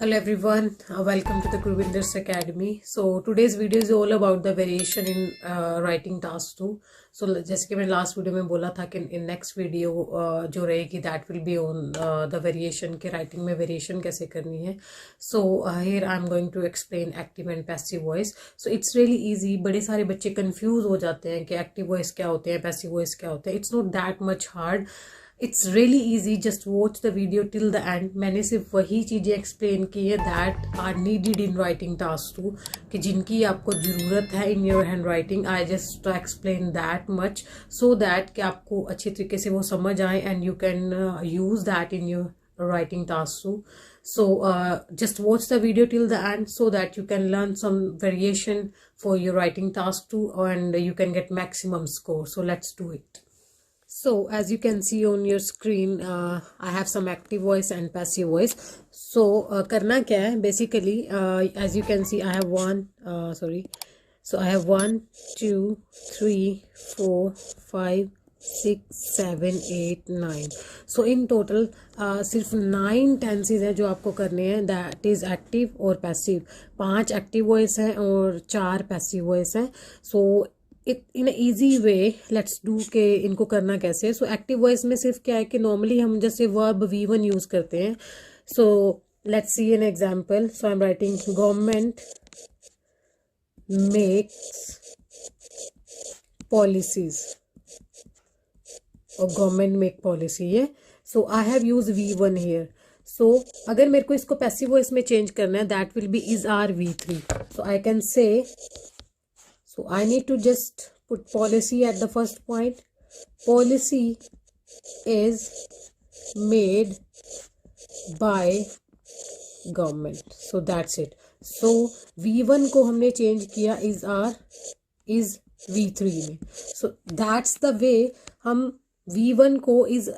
Hello everyone, welcome to the Gurvinders Academy. So today's video is all about the variation in writing task 2. So जैसे कि मैंने last video में बोला था कि इन नेक्स्ट वीडियो जो रहेगी that will be on the variation के राइटिंग में वेरिएशन कैसे करनी है. So here I am going to explain active and passive voice. So it's really easy. बड़े सारे बच्चे कंफ्यूज हो जाते हैं कि एक्टिव वॉइस क्या होते हैं, पैसिव वॉइस क्या होते हैं. It's not that much hard. It's really easy. Just watch the video till the end. मैंने सिर्फ वही चीज़ें एक्सप्लेन की है that are needed in writing task 2, कि जिनकी आपको ज़रूरत है in your hand writing. I just explain that much so that कि आपको अच्छी तरीके से वो समझ आए and you can use that in your writing task 2. So just watch the video till the end so that you can learn some variation for your writing task 2 and you can get maximum score. So let's do it. So as you can see on your screen, I have some active voice and passive voice. So करना क्या है basically, as you can see I have so I have 1 2 3 4 5 6 7 8 9. So in total सिर्फ 9 tenses हैं जो आपको करने हैं. That is active और पैसिव. 5 एक्टिव वॉइस हैं और 4 पैसिव वॉइस हैं. So in easy way let's do के इनको करना कैसे. सो एक्टिव वॉइस में सिर्फ क्या है कि नॉर्मली हम जैसे वर्ब V1 यूज करते हैं. So let's see an example. So I am writing government makes policies और गवर्नमेंट मेक पॉलिसी है. So I have use V1 here. So अगर मेरे को इसको पैसिव वॉइस में चेंज करना है that will be is are V3. So I can say, so I need to just put policy at the first point. Policy is made by government. So that's it. So V1 को हमने change किया is V3 में. So that's the way हम V1 को is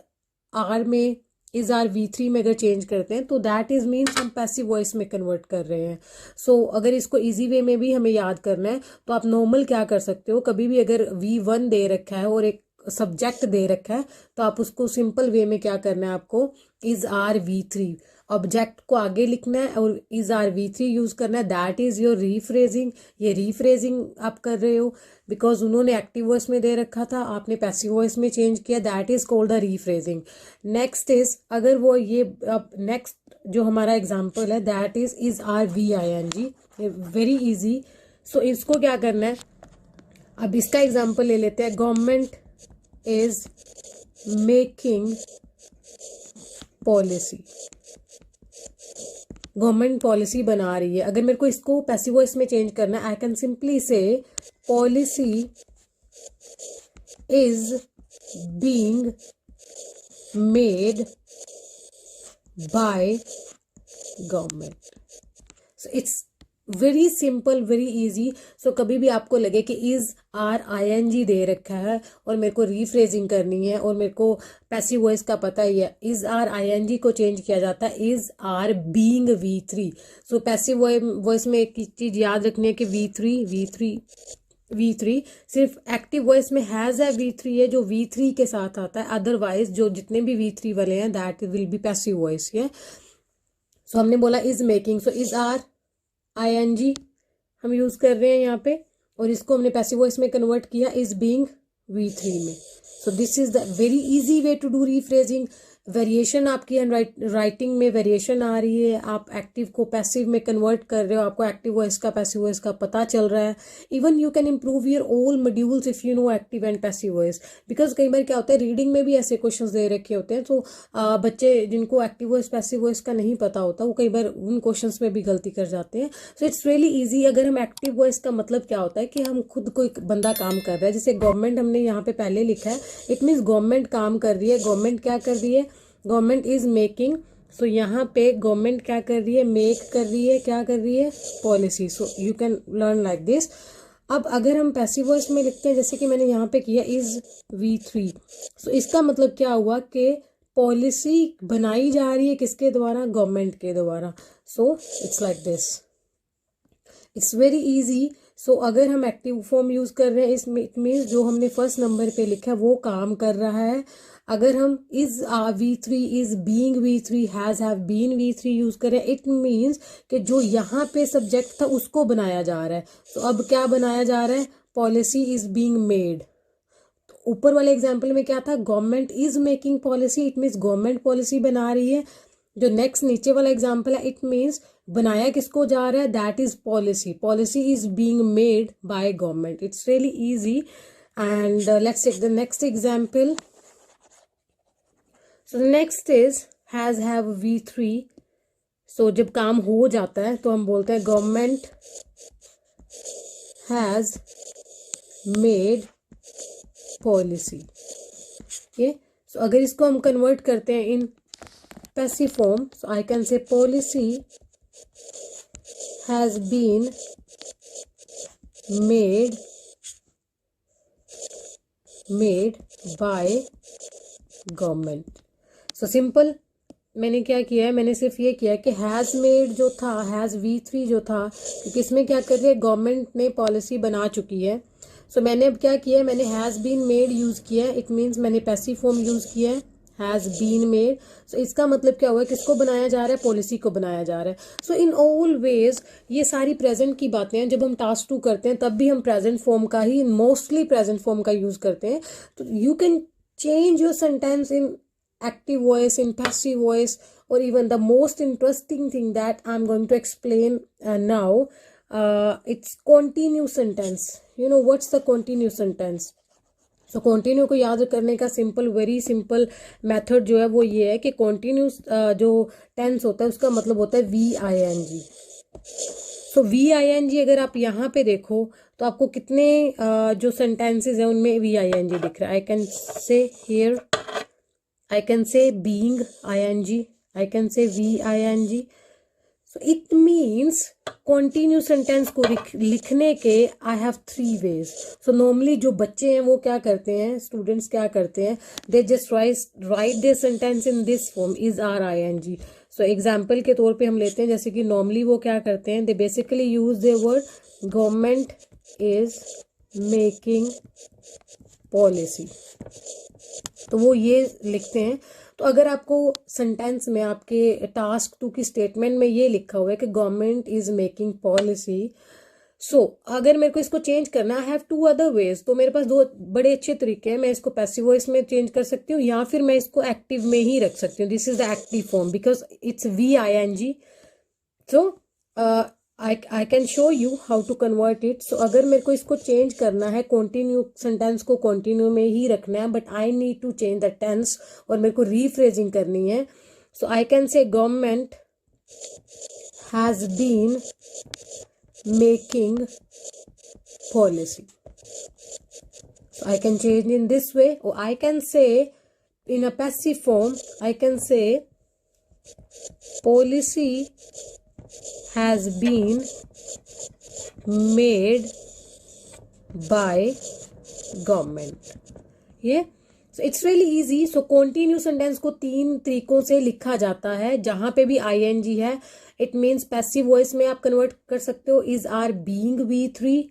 R में is are V3 में अगर change करते हैं तो दैट इज मीन्स हम पैसिव वॉइस में कन्वर्ट कर रहे हैं. सो अगर इसको इजी वे में भी हमें याद करना है तो आप नॉर्मल क्या कर सकते हो, कभी भी अगर V1 दे रखा है और एक सब्जेक्ट दे रखा है तो आप उसको सिंपल वे में क्या करना है, आपको इज आर V3 ऑब्जेक्ट को आगे लिखना है और इज आर V3 यूज करना है. That is your rephrasing. ये रीफ्रेजिंग आप कर रहे हो बिकॉज उन्होंने एक्टिव वॉइस में दे रखा था, आपने पैसिव वॉइस में चेंज किया. That is called the rephrasing. Next is, अगर वो ये अब नेक्स्ट जो हमारा एग्जाम्पल है that is are VING. Very easy. So इसको क्या करना है, अब इसका एग्जाम्पल ले लेते हैं. Government is making policy. Government policy बना रही है. अगर मेरे को इसको पैसिव वॉइस में चेंज करना है I can simply say policy is being made by government. So it's very simple, very easy. So कभी भी आपको लगे कि इज आर ING दे रखा है और मेरे को रीफ्रेजिंग करनी है और मेरे को पैसिव वॉइस का पता ही है, इज आर ING को चेंज किया जाता है is are being V3. So passive voice में एक चीज याद रखनी है कि V3 सिर्फ एक्टिव वॉइस में हैज है V3 है जो V3 के साथ आता है. अदरवाइज जो जितने भी V3 वाले हैं that will be passive voice. ये सो हमने बोला is making. So is are ING हम यूज कर रहे हैं यहाँ पे और इसको हमने पैसिव वॉइस में कन्वर्ट किया इज बीइंग V3 में. So this is the very easy way to do rephrasing. Variation आपकी राइटिंग में वेरिएशन आ रही है, आप एक्टिव को पैसिव में कन्वर्ट कर रहे हो, आपको एक्टिव वॉइस का पैसिव वॉइस का पता चल रहा है. Even you can improve your all modules if you know active and passive voice. Because कई बार क्या होता है रीडिंग में भी ऐसे क्वेश्चंस दे रखे होते हैं तो बच्चे जिनको एक्टिव वॉइस पैसिव वॉइस का नहीं पता होता वो कई बार उन क्वेश्चंस में भी गलती कर जाते हैं. सो इट्स रियली ईजी. अगर हम एक्टिव वॉइस का मतलब क्या होता है कि हम खुद कोई बंदा काम कर रहा है, जैसे गवर्नमेंट हमने यहाँ पे पहले लिखा है, इट मीन्स गवर्नमेंट काम कर रही है. गवर्नमेंट क्या कर रही है, गवर्नमेंट इज मेकिंग. सो यहाँ पे गवर्नमेंट क्या कर रही है, मेक कर रही है, क्या कर रही है, policy. So you can learn like this. अब अगर हम पैसिव वॉइस में लिखते हैं जैसे कि मैंने यहाँ पे किया इज V3. सो इसका मतलब क्या हुआ कि पॉलिसी बनाई जा रही है किसके द्वारा, गवर्नमेंट के द्वारा. So it's like this. It's very easy. So अगर हम एक्टिव फॉर्म यूज कर रहे हैं इसमें इट मीन्स जो हमने फर्स्ट नंबर पे लिखा है वो काम कर रहा है. अगर हम is V3 is being V3 has have been V3 use करें, इट मीन्स कि जो यहाँ पे सब्जेक्ट था उसको बनाया जा रहा है। तो अब क्या बनाया जा रहा है, पॉलिसी इज बीइंग मेड। ऊपर वाले एग्जाम्पल में क्या था, government is making policy, it means government policy बना रही है। जो नेक्स्ट नीचे वाला एग्जाम्पल है, इट मीन्स बनाया किसको जा रहा है, that is policy, policy is being made by government. It's really easy. And let's take the next example. So next is has have V3। So जब काम हो जाता है तो हम बोलते हैं गवर्नमेंट हैज मेड पॉलिसी। ये सो अगर इसको हम कन्वर्ट करते हैं in passive form, so I can say policy has been made by government. So simple, मैंने क्या किया है, मैंने सिर्फ ये किया है कि हैज मेड जो था, हैज V3 जो था, क्योंकि इसमें क्या कर रही है, गवर्नमेंट ने पॉलिसी बना चुकी है। सो मैंने अब क्या किया है, मैंने हैज बीन मेड यूज किया है। इट मीन्स मैंने पैसिव फॉर्म यूज किया है, हैज बीन मेड। सो इसका मतलब क्या हुआ, किसको बनाया जा रहा है, पॉलिसी को बनाया जा रहा है। सो इन ऑल वेज ये सारी प्रेजेंट की बातें हैं। जब हम टास्क 2 करते हैं तब भी हम प्रेजेंट फॉर्म का ही, मोस्टली प्रेजेंट फॉर्म का यूज करते हैं। तो you can change your sentence in active voice, in passive voice, or even the most interesting thing that I'm going to explain now, it's continuous sentence. You know what's the continuous sentence? So continue को याद करने का simple, very simple method जो है वो ये है कि continuous जो टेंस होता है उसका मतलब होता है VING। सो VING अगर आप यहाँ पे देखो तो आपको कितने जो सेंटेंसेस हैं उनमें VING दिख रहा है। I can say here, I can say being ING, I can say VING। So it means continue sentence को लिखने के I have 3 ways. So normally जो बच्चे हैं वो क्या करते हैं, स्टूडेंट्स क्या करते हैं, they just write this sentence in this form, is are ING। So example के तौर पे हम लेते हैं, जैसे कि नॉर्मली वो क्या करते हैं, they basically use their word government is making policy, तो वो ये लिखते हैं। तो अगर आपको सेंटेंस में आपके टास्क 2 की स्टेटमेंट में ये लिखा हुआ है कि गवर्नमेंट इज मेकिंग पॉलिसी, सो अगर मेरे को इसको चेंज करना है, आई हैव 2 अदर वेज। तो मेरे पास 2 बड़े अच्छे तरीके हैं। मैं इसको पैसिव वॉइस में चेंज कर सकती हूँ या फिर मैं इसको एक्टिव में ही रख सकती हूँ। This is the active form because it's VING। So I can show you how to convert it. So अगर मेरे को इसको चेंज करना है, कॉन्टिन्यू सेंटेंस को कॉन्टिन्यू में ही रखना है, but I need to change the tense और मेरे को रीफ्रेजिंग करनी है। So I can say government has been making policy. So I can change in this way, or I can say in a passive form, I can say policy has been made by government. ये so it's really easy. So continuous sentence को 3 तरीकों से लिखा जाता है। जहां पे भी ING है, इट मीन्स पैसिव वॉइस में आप कन्वर्ट कर सकते हो, इज आर बीइंग V3।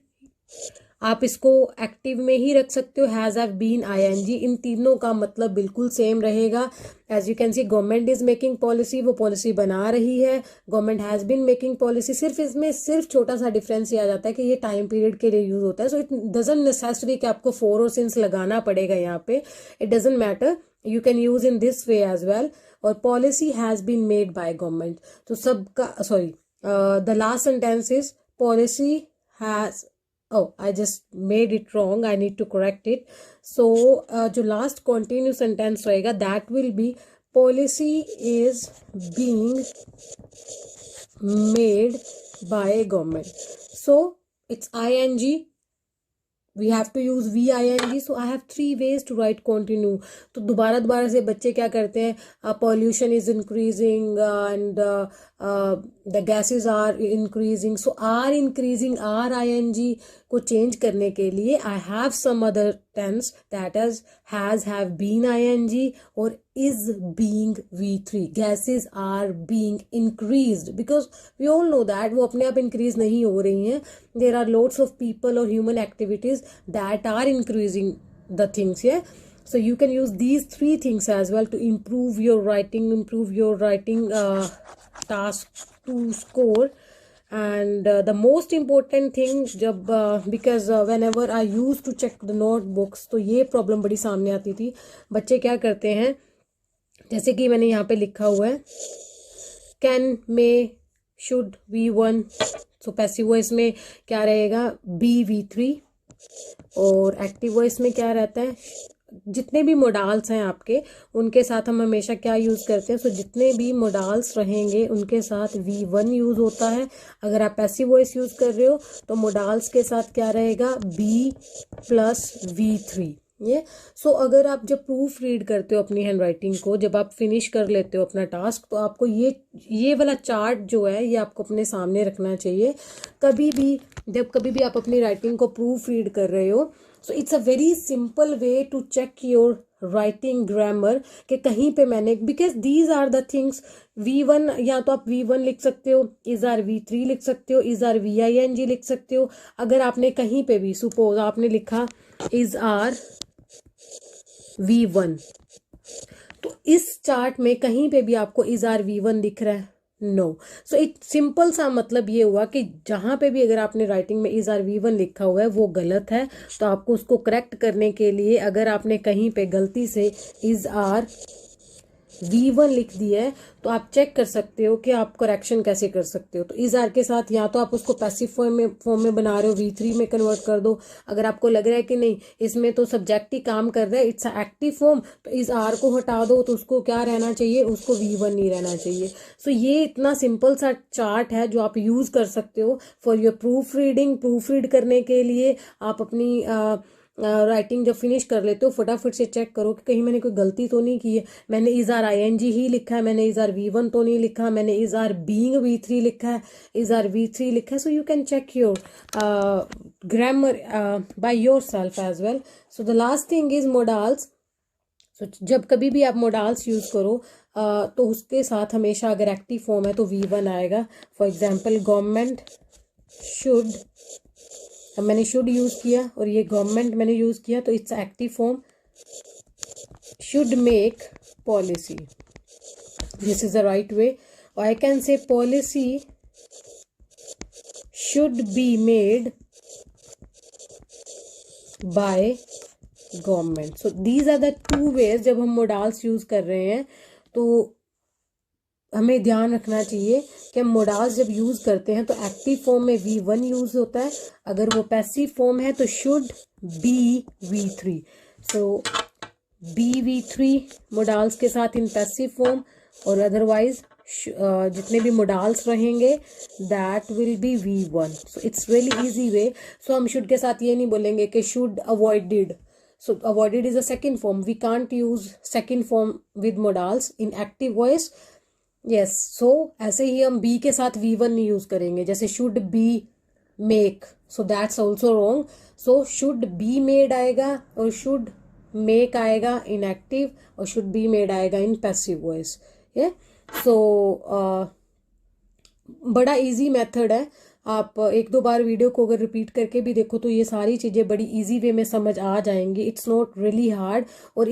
आप इसको एक्टिव में ही रख सकते हो, हैज हैव बीन ING। इन तीनों का मतलब बिल्कुल सेम रहेगा। As you can see, government is making policy, वो पॉलिसी बना रही है। Government has been making policy, सिर्फ इसमें सिर्फ छोटा सा डिफरेंस ये आ जाता है कि ये टाइम पीरियड के लिए यूज होता है। सो इट डजंट नेसेसरी कि आपको फॉर और सिंस लगाना पड़ेगा यहाँ पे, it doesn't matter, you can use in this way as well. और policy has been made by government, तो सबका sorry the last sentence is policy has, oh I just made it wrong, I need to correct it. So जो last continuous sentence रहेगा, that will be policy is being made by government. So it's ING, we have to use VING. So I have 3 ways to write continue. तो दोबारा से बच्चे क्या करते हैं, pollution is increasing and the gases are increasing. So are increasing, are ING को change करने के लिए I have some other tense that is has, have been ING और is being V3. Gases are being increased because we all know that वो अपने आप increase नहीं हो रही हैं. There are lots of people or human activities that are increasing the things. Yeah. So you can use these 3 things as well to improve your writing task to score. And the most important thing, जब because whenever I used to check the notebooks, तो ये problem बड़ी सामने आती थी. बच्चे क्या करते हैं, जैसे कि मैंने यहाँ पे लिखा हुआ है can, may, should, V1. So passive voice में क्या रहेगा, बी V3. और एक्टिव वॉइस में क्या रहता है, जितने भी मोडाल्स हैं आपके उनके साथ हम हमेशा क्या यूज़ करते हैं. सो जितने भी मोडाल्स रहेंगे उनके साथ V1 यूज़ होता है. अगर आप पैसिव वॉइस यूज़ कर रहे हो तो मोडाल्स के साथ क्या रहेगा, B प्लस V3. ये सो अगर आप जब प्रूफ रीड करते हो अपनी हैंड राइटिंग को, जब आप फिनिश कर लेते हो अपना टास्क, तो आपको ये वाला चार्ट जो है ये आपको अपने सामने रखना चाहिए. जब कभी भी आप अपनी राइटिंग को प्रूफ रीड कर रहे हो, so it's a very simple way to check your writing grammar कि कहीं पे मैंने, because these are the things. V1 या तो आप V1 लिख सकते हो, इज आर V3 लिख सकते हो, इज आर VING लिख सकते हो. अगर आपने कहीं पे भी सपोज आपने लिखा इज आर V1, तो इस चार्ट में कहीं पे भी आपको इज आर V1 दिख रहा है, नो. सो एक सिंपल सा मतलब ये हुआ कि जहां पे भी अगर आपने राइटिंग में इज आर V1 लिखा हुआ है वो गलत है. तो आपको उसको करेक्ट करने के लिए अगर आपने कहीं पे गलती से इज आर V1 लिख दिया है तो आप चेक कर सकते हो कि आप करेक्शन कैसे कर सकते हो. तो इज आर के साथ या तो आप उसको पैसिव फॉर्म में बना रहे हो, V3 में कन्वर्ट कर दो. अगर आपको लग रहा है कि नहीं इसमें तो सब्जेक्ट ही काम कर रहा है, इट्स अ एक्टिव फॉर्म, तो इज आर को हटा दो. तो उसको क्या रहना चाहिए, उसको V1 नहीं रहना चाहिए. सो ये इतना सिंपल सा चार्ट है जो आप यूज कर सकते हो for your proof reading. Proof read करने के लिए आप अपनी राइटिंग जब फिनिश कर लेते हो फटाफट से चेक करो कि कहीं मैंने कोई गलती तो नहीं की है. मैंने इज आर ING ही लिखा है, मैंने इज आर V1 तो नहीं लिखा, मैंने इज आर बीइंग V3 लिखा है, इज आर V3 लिखा है. So you can check your grammar by yourself as well. So the last thing is modals. सो जब कभी भी आप मोडाल्स यूज करो तो उसके साथ हमेशा अगर एक्टिव फॉर्म है तो V1 आएगा. फॉर एग्जाम्पल गवर्नमेंट शुड, अब मैंने शुड यूज किया और ये गवर्नमेंट मैंने यूज किया, तो it's active form. Should make policy, this is the right way. और I can say policy should be made by government. So these are the 2 ways. जब हम मोडाल्स यूज कर रहे हैं तो हमें ध्यान रखना चाहिए कि हम मोडाल्स जब यूज करते हैं तो एक्टिव फॉर्म में V1 यूज होता है, अगर वो पैसिव फॉर्म है तो should be V3. So BV3 modals के साथ इन पैसिव फॉर्म, और अदरवाइज जितने भी मोडाल्स रहेंगे that will be V1. So it's really easy way. So हम शुड के साथ ये नहीं बोलेंगे कि should avoided. So avoided is a second form. We can't use second form with modals in active voice. Yes. So ऐसे ही हम B के साथ V1 नहीं यूज करेंगे, जैसे should be make. So that's also wrong. So should be made आएगा और should make आएगा in active और should be made आएगा in passive voice. Yeah. So बड़ा easy method है. आप 1-2 बार वीडियो को अगर रिपीट करके भी देखो तो ये सारी चीज़ें बड़ी इजी वे में समझ आ जाएंगी. It's not really hard. और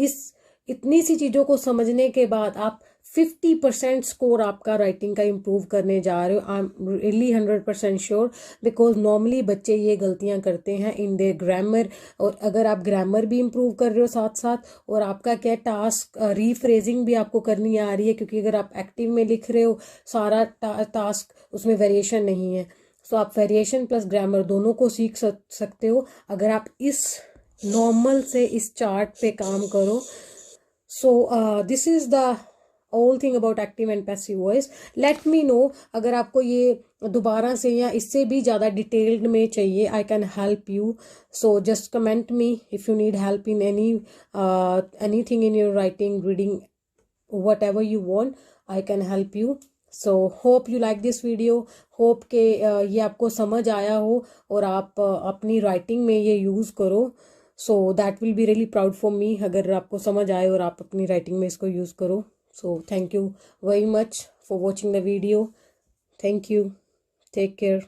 इतनी सी चीज़ों को समझने के बाद आप 50% स्कोर आपका राइटिंग का इम्प्रूव करने जा रहे हो. I am really 100% sure, because normally बच्चे ये गलतियां करते हैं इन देयर ग्रामर. और अगर आप ग्रामर भी इम्प्रूव कर रहे हो साथ साथ, और आपका क्या टास्क रीफ्रेजिंग भी आपको करनी आ रही है, क्योंकि अगर आप एक्टिव में लिख रहे हो सारा टास्क उसमें वेरिएशन नहीं है. सो आप वेरिएशन प्लस ग्रामर दोनों को सीख सकते हो अगर आप इस नॉर्मल से इस चार्ट पे काम करो. सो this is the all thing about active and passive voice. Let me know अगर आपको ये दोबारा से या इससे भी ज़्यादा डिटेल्ड में चाहिए. I can help you. So just comment me if you need help in anything in your writing, reading, what ever you want, I can help you. So hope you like this video. Hope के ये आपको समझ आया हो और आप अपनी writing में ये यूज़ करो. So that will be really proud for me अगर आपको समझ आए और आप अपनी राइटिंग में इसको यूज़ करो. So thank you very much for watching the video. Thank you. Take care.